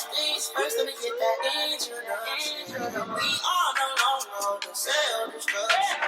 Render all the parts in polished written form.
First things first, let me get that introduction. We all know long road to self-destruction.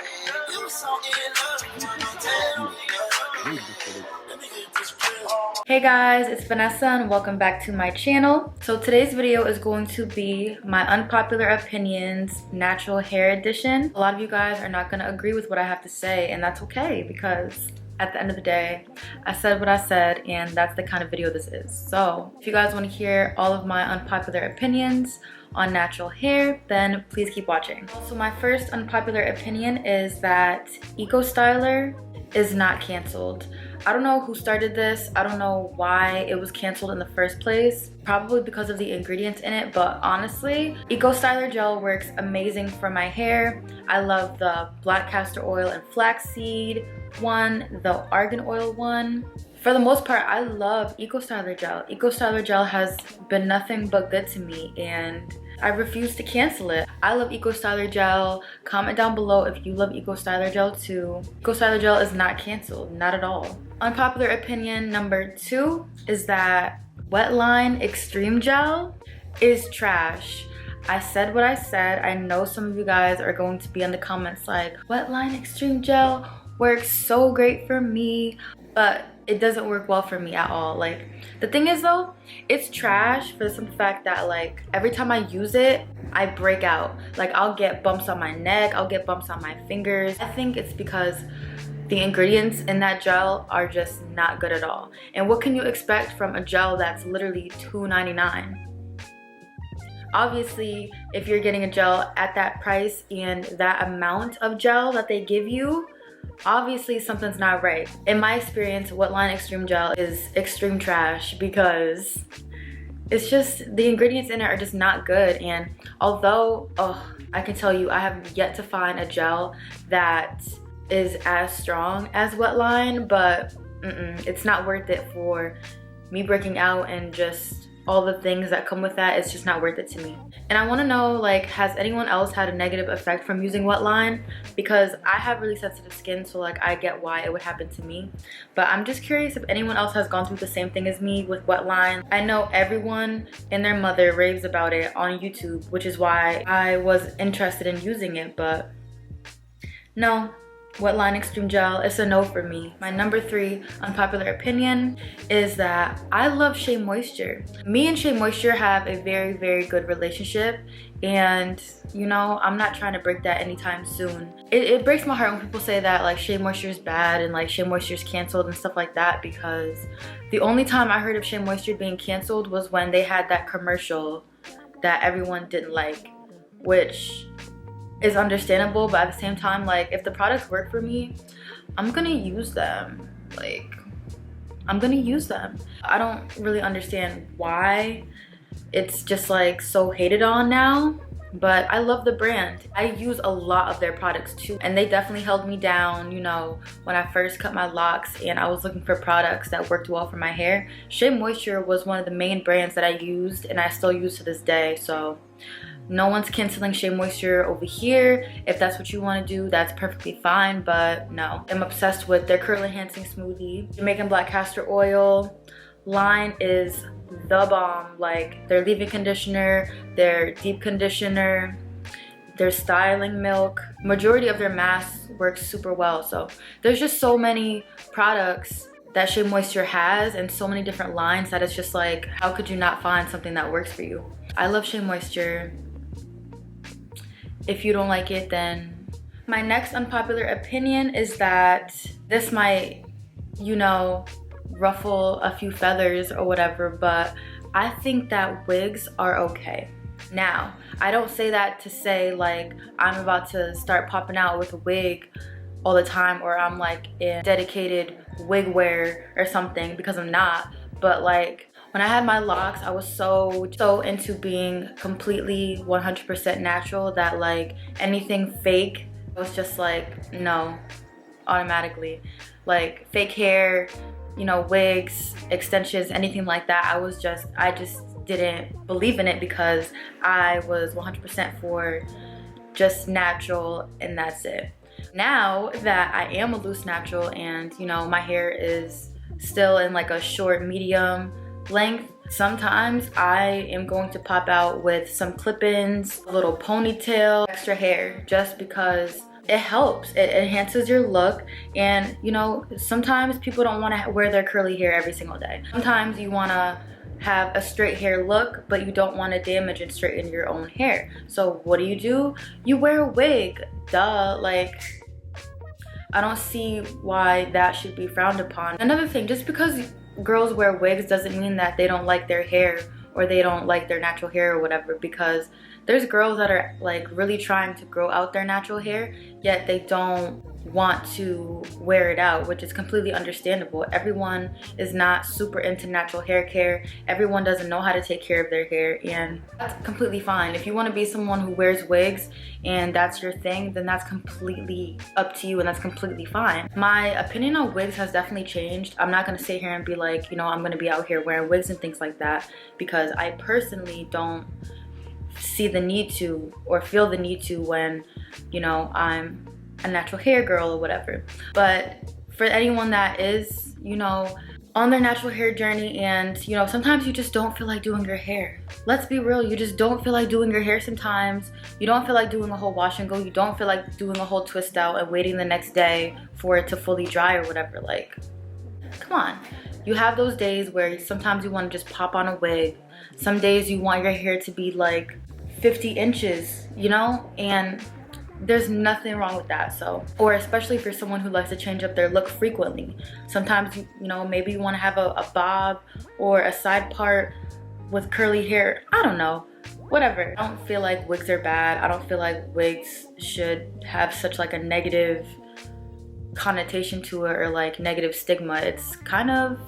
You was so in love, you wanna tell me nothing. Let me get this real. Hey guys, it's Vanessa and welcome back to my channel. So today's video is going to be my unpopular opinions natural hair edition. A lot of you guys are not going to agree with what I have to say, and that's okay because at the end of the day, I said what I said, and that's the kind of video this is. So if you guys want to hear all of my unpopular opinions on natural hair, then please keep watching. So my first unpopular opinion is that Ecostyler is not canceled. I don't know who started this. I don't know why it was canceled in the first place. Probably because of the ingredients in it, but honestly, Ecostyler gel works amazing for my hair. I love the black castor oil and flaxseed one, the argan oil one. For the most part, I love Ecostyler gel. Ecostyler gel has been nothing but good to me, and I refuse to cancel it. I love Ecostyler gel. Comment down below if you love Ecostyler gel too. Ecostyler gel is not canceled, not at all. Unpopular opinion number 2 is that Wetline Extreme Gel is trash. I said what I said. I know some of you guys are going to be in the comments like, Wetline Extreme Gel works so great for me, but it doesn't work well for me at all. Like, the thing is though, it's trash for the simple fact that like every time I use it, I break out. Like, I'll get bumps on my neck, I'll get bumps on my fingers. I think it's because the ingredients in that gel are just not good at all. And what can you expect from a gel that's literally $2.99? Obviously, if you're getting a gel at that price and that amount of gel that they give you, obviously something's not right. In my experience, Wetline Extreme Gel is extreme trash because it's just, the ingredients in it are just not good. And although, I can tell you, I have yet to find a gel that is as strong as Wetline, but it's not worth it for me breaking out and just all the things that come with that. It's just not worth it to me. And I want to know, like, has anyone else had a negative effect from using Wetline? Because I have really sensitive skin, so like I get why it would happen to me, but I'm just curious if anyone else has gone through the same thing as me with Wetline. I know everyone and their mother raves about it on YouTube, which is why I was interested in using it, but no. Wetline Extreme Gel, it's a no for me. My number 3 unpopular opinion is that I love Shea Moisture. Me and Shea Moisture have a very, very good relationship, and you know, I'm not trying to break that anytime soon. It breaks my heart when people say that like Shea Moisture is bad and like Shea Moisture is canceled and stuff like that, because the only time I heard of Shea Moisture being canceled was when they had that commercial that everyone didn't like, which is understandable, but at the same time, like, if the products work for me, I'm gonna use them. Like, I'm gonna use them. I don't really understand why it's just like so hated on now, but I love the brand. I use a lot of their products too, and they definitely held me down, you know, when I first cut my locks and I was looking for products that worked well for my hair. Shea Moisture was one of the main brands that I used and I still use to this day, so no one's canceling Shea Moisture over here. If that's what you want to do, that's perfectly fine, but no. I'm obsessed with their curl enhancing smoothie. Jamaican black castor oil line is the bomb. Like, their leave-in conditioner, their deep conditioner, their styling milk, majority of their masks work super well. So there's just so many products that Shea Moisture has and so many different lines that it's just like, how could you not find something that works for you? I love Shea Moisture. If you don't like it, then. My next unpopular opinion is that this might, you know, ruffle a few feathers or whatever, but I think that wigs are okay. Now, I don't say that to say like I'm about to start popping out with a wig all the time, or I'm like in dedicated wig wear or something, because I'm not. But like, when I had my locks, I was so into being completely 100% natural that like anything fake was just like no, automatically. Like fake hair, you know, wigs, extensions, anything like that, I just didn't believe in it because I was 100% for just natural and that's it. Now that I am a loose natural and, you know, my hair is still in like a short medium length, Sometimes I am going to pop out with some clip-ins, a little ponytail, extra hair, just because it helps. It enhances your look. And you know, sometimes people don't want to wear their curly hair every single day. Sometimes you want to have a straight hair look, but you don't want to damage and straighten your own hair. So what do? You wear a wig. Duh. Like, I don't see why that should be frowned upon. Another thing, just because girls wear wigs doesn't mean that they don't like their hair or they don't like their natural hair or whatever, because there's girls that are like really trying to grow out their natural hair, yet they don't want to wear it out, which is completely understandable. Everyone is not super into natural hair care. Everyone doesn't know how to take care of their hair, and that's completely fine. If you want to be someone who wears wigs and that's your thing, then that's completely up to you, and that's completely fine. My opinion on wigs has definitely changed. I'm not going to sit here and be like, you know, I'm going to be out here wearing wigs and things like that, because I personally don't see the need to or feel the need to when, you know, I'm a natural hair girl or whatever. But for anyone that is, you know, on their natural hair journey, and you know, sometimes you just don't feel like doing your hair. Let's be real, you just don't feel like doing your hair sometimes. You don't feel like doing a whole wash and go. You don't feel like doing a whole twist out and waiting the next day for it to fully dry or whatever. Like, come on. You have those days where sometimes you want to just pop on a wig. Some days you want your hair to be like 50 inches, you know, and there's nothing wrong with that. So, or especially if you're someone who likes to change up their look frequently, sometimes you know, maybe you want to have a bob or a side part with curly hair. I don't know, whatever. I don't feel like wigs are bad. I don't feel like wigs should have such like a negative connotation to it or like negative stigma. It's kind of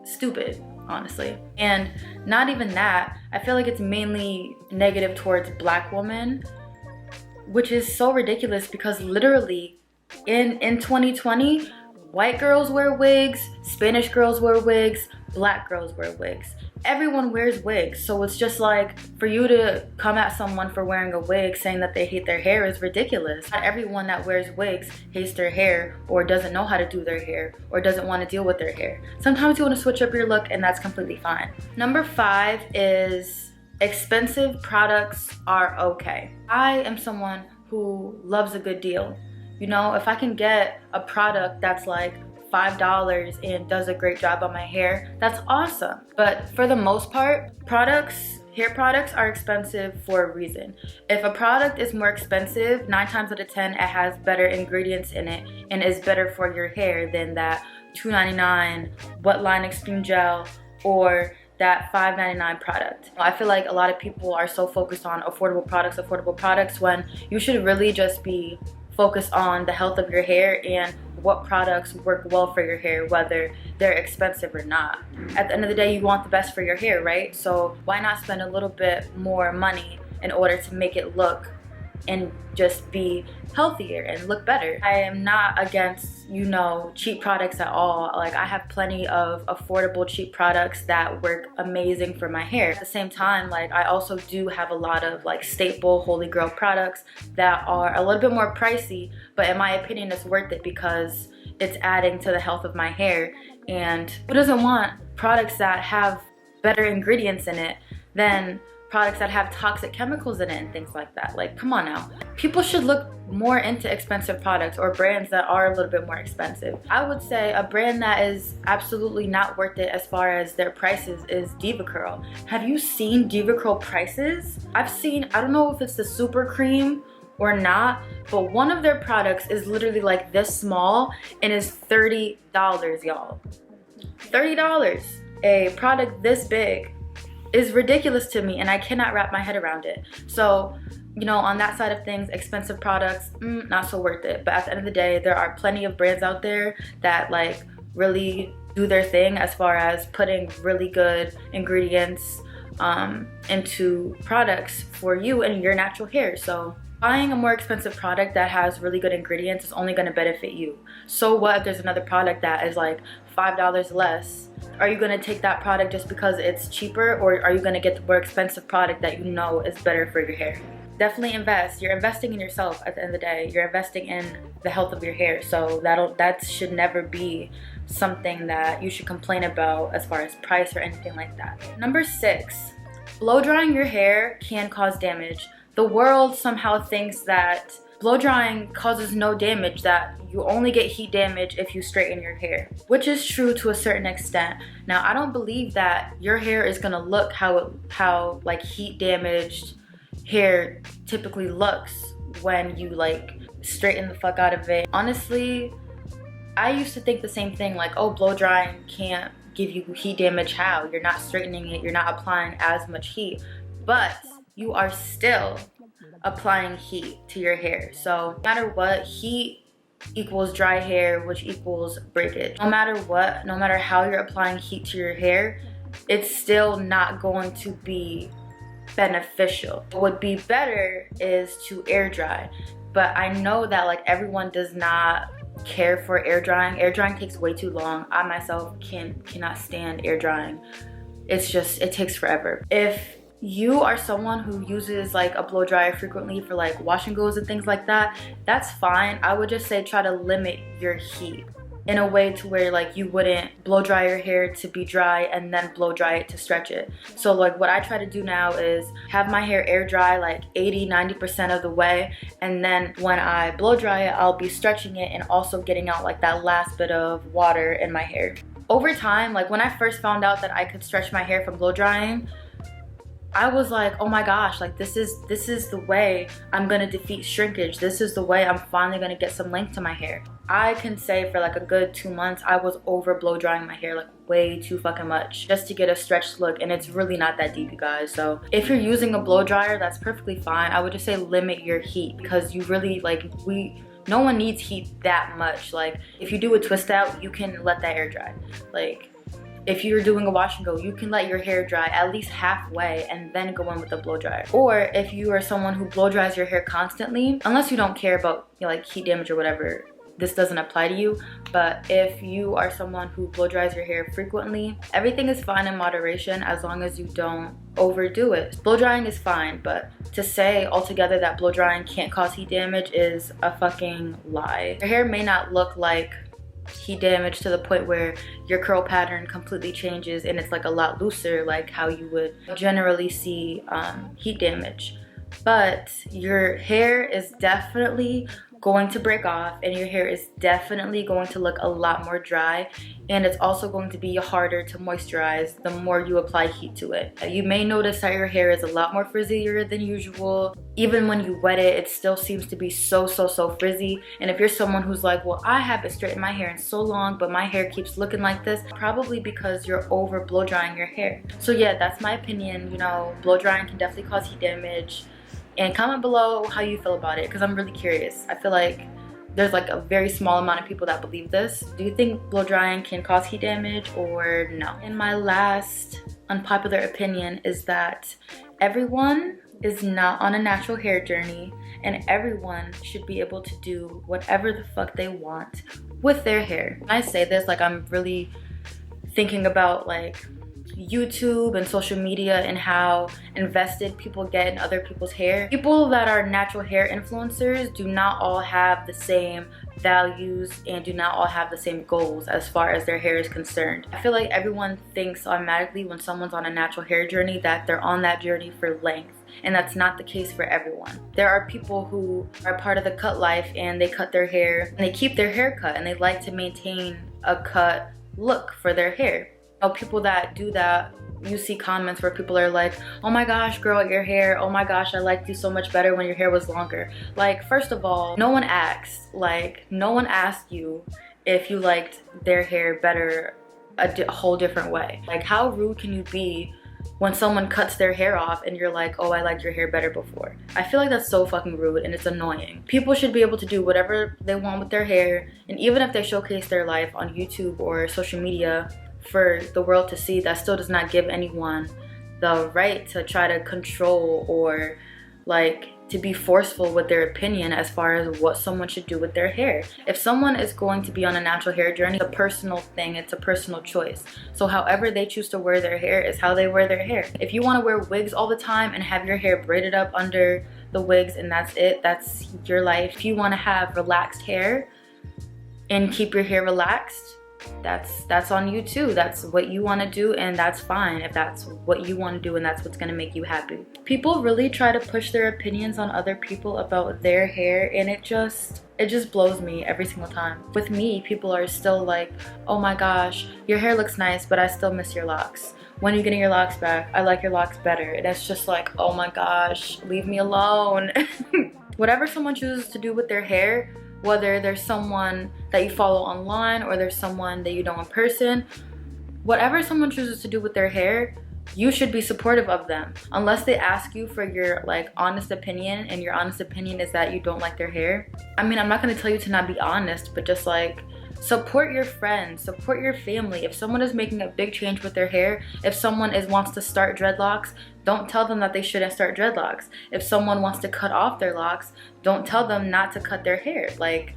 stupid, honestly. And not even that, I feel like it's mainly negative towards Black women, which is so ridiculous, because literally in 2020, white girls wear wigs, Spanish girls wear wigs, Black girls wear wigs. Everyone wears wigs. So it's just like, for you to come at someone for wearing a wig saying that they hate their hair is ridiculous. Not everyone that wears wigs hates their hair or doesn't know how to do their hair or doesn't want to deal with their hair. Sometimes you want to switch up your look, and that's completely fine. Number 5 is expensive products are okay. I am someone who loves a good deal. You know, if I can get a product that's like $5 and does a great job on my hair, that's awesome. But for the most part, hair products are expensive for a reason. If a product is more expensive, 9 times out of 10, it has better ingredients in it and is better for your hair than that $2.99 Wetline Extreme Gel or that $5.99 product. I feel like a lot of people are so focused on affordable products when you should really just be focused on the health of your hair and what products work well for your hair, whether they're expensive or not. At the end of the day, you want the best for your hair, right? So why not spend a little bit more money in order to make it look and just be healthier and look better? I am not against, you know, cheap products at all. Like, I have plenty of affordable cheap products that work amazing for my hair. At the same time, like, I also do have a lot of like staple holy grail products that are a little bit more pricey, but in my opinion it's worth it because it's adding to the health of my hair. And who doesn't want products that have better ingredients in it than products that have toxic chemicals in it and things like that? Like, come on now. People should look more into expensive products or brands that are a little bit more expensive. I would say a brand that is absolutely not worth it as far as their prices is Diva Curl. Have you seen Diva Curl prices? I've seen, I don't know if it's the super cream or not, but one of their products is literally like this small and is $30, y'all. $30. A product this big is ridiculous to me, and I cannot wrap my head around it. So, you know, on that side of things, expensive products, not so worth it. But at the end of the day, there are plenty of brands out there that like really do their thing as far as putting really good ingredients into products for you and your natural hair. So buying a more expensive product that has really good ingredients is only going to benefit you. So what if there's another product that is like $5 less? Are you going to take that product just because it's cheaper, or are you going to get the more expensive product that you know is better for your hair? Definitely invest. You're investing in yourself at the end of the day. You're investing in the health of your hair. So that should never be something that you should complain about as far as price or anything like that. Number 6, blow drying your hair can cause damage. The world somehow thinks that blow drying causes no damage, that you only get heat damage if you straighten your hair, which is true to a certain extent. Now, I don't believe that your hair is gonna look how like heat damaged hair typically looks when you like straighten the fuck out of it. Honestly, I used to think the same thing, like, oh, blow drying can't give you heat damage. How? You're not straightening it, you're not applying as much heat, but you are still applying heat to your hair. So no matter what, heat equals dry hair, which equals breakage. No matter what, no matter how you're applying heat to your hair, it's still not going to be beneficial. What would be better is to air dry, but I know that like everyone does not care for air drying. Air drying takes way too long. I myself cannot stand air drying. It's just, it takes forever. If you are someone who uses like a blow dryer frequently for like wash and goes and things like that, that's fine. I would just say try to limit your heat in a way to where like you wouldn't blow dry your hair to be dry and then blow dry it to stretch it. So like what I try to do now is have my hair air dry like 80-90% of the way, and then when I blow dry it, I'll be stretching it and also getting out like that last bit of water in my hair. Over time, like when I first found out that I could stretch my hair from blow drying, I was like, oh my gosh, like this is the way I'm gonna defeat shrinkage. This is the way I'm finally gonna get some length to my hair. I can say for like a good 2 months, I was over blow drying my hair like way too fucking much just to get a stretched look, and it's really not that deep, you guys. So if you're using a blow dryer, that's perfectly fine. I would just say limit your heat, because you really like, no one needs heat that much. Like if you do a twist out, you can let that air dry. Like if you're doing a wash and go, you can let your hair dry at least halfway and then go in with the blow dryer. Or if you are someone who blow dries your hair constantly, unless you don't care about, you know, like heat damage or whatever, this doesn't apply to you. But if you are someone who blow dries your hair frequently, everything is fine in moderation as long as you don't overdo it. Blow drying is fine, but to say altogether that blow drying can't cause heat damage is a fucking lie. Your hair may not look like heat damage to the point where your curl pattern completely changes and it's like a lot looser, like how you would generally see heat damage, but your hair is definitely going to break off and your hair is definitely going to look a lot more dry, and it's also going to be harder to moisturize the more you apply heat to it. You may notice that your hair is a lot more frizzier than usual. Even when you wet it, it still seems to be so frizzy. And if you're someone who's like, well, I haven't straightened my hair in so long, but my hair keeps looking like this, probably because you're over blow drying your hair. So yeah, that's my opinion. You know, blow drying can definitely cause heat damage. And comment below how you feel about it, because I'm really curious. I feel like there's like a very small amount of people that believe this. Do you think blow drying can cause heat damage or no? And my last unpopular opinion is that everyone is not on a natural hair journey, and everyone should be able to do whatever the fuck they want with their hair. When I say this, like I'm really thinking about like YouTube and social media and how invested people get in other people's hair. People that are natural hair influencers do not all have the same values and do not all have the same goals as far as their hair is concerned. I feel like everyone thinks automatically when someone's on a natural hair journey that they're on that journey for length, and that's not the case for everyone. There are people who are part of the cut life and they cut their hair and they keep their hair cut and they like to maintain a cut look for their hair. You know, people that do that, you see comments where people are like, oh my gosh, girl, your hair, oh my gosh, I liked you so much better when your hair was longer. Like, first of all, no one asked you if you liked their hair better a whole different way. Like, how rude can you be when someone cuts their hair off and you're like, oh, I liked your hair better before? I feel like that's so fucking rude and it's annoying. People should be able to do whatever they want with their hair, and even if they showcase their life on YouTube or social media for the world to see, that still does not give anyone the right to try to control or like to be forceful with their opinion as far as what someone should do with their hair. If someone is going to be on a natural hair journey, it's a personal thing, it's a personal choice. So however they choose to wear their hair is how they wear their hair. If you want to wear wigs all the time and have your hair braided up under the wigs and that's it, that's your life. If you want to have relaxed hair and keep your hair relaxed, that's on you too. That's what you want to do, and that's fine if that's what you want to do and that's what's going to make you happy. People really try to push their opinions on other people about their hair, and it just blows me every single time. With me, people are still like, oh my gosh, your hair looks nice, but I still miss your locks. When are you getting your locks back? I like your locks better. And it's just like, oh my gosh, leave me alone. Whatever someone chooses to do with their hair, whether there's someone that you follow online or there's someone that you know in person, whatever someone chooses to do with their hair, you should be supportive of them. Unless they ask you for your like honest opinion, and your honest opinion is that you don't like their hair. I mean, I'm not gonna tell you to not be honest, but just like support your friends, support your family. If someone is making a big change with their hair, if someone wants to start dreadlocks, don't tell them that they shouldn't start dreadlocks. If someone wants to cut off their locks, don't tell them not to cut their hair. Like,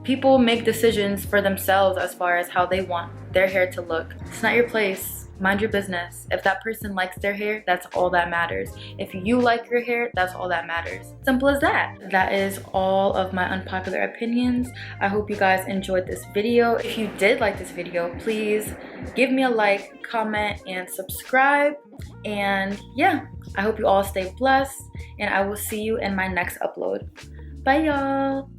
people make decisions for themselves as far as how they want their hair to look. It's not your place. Mind your business. If that person likes their hair, that's all that matters. If you like your hair, that's all that matters. Simple as that. That is all of my unpopular opinions. I hope you guys enjoyed this video. If you did like this video, please give me a like, comment, and subscribe. And yeah, I hope you all stay blessed, and I will see you in my next upload. Bye, y'all.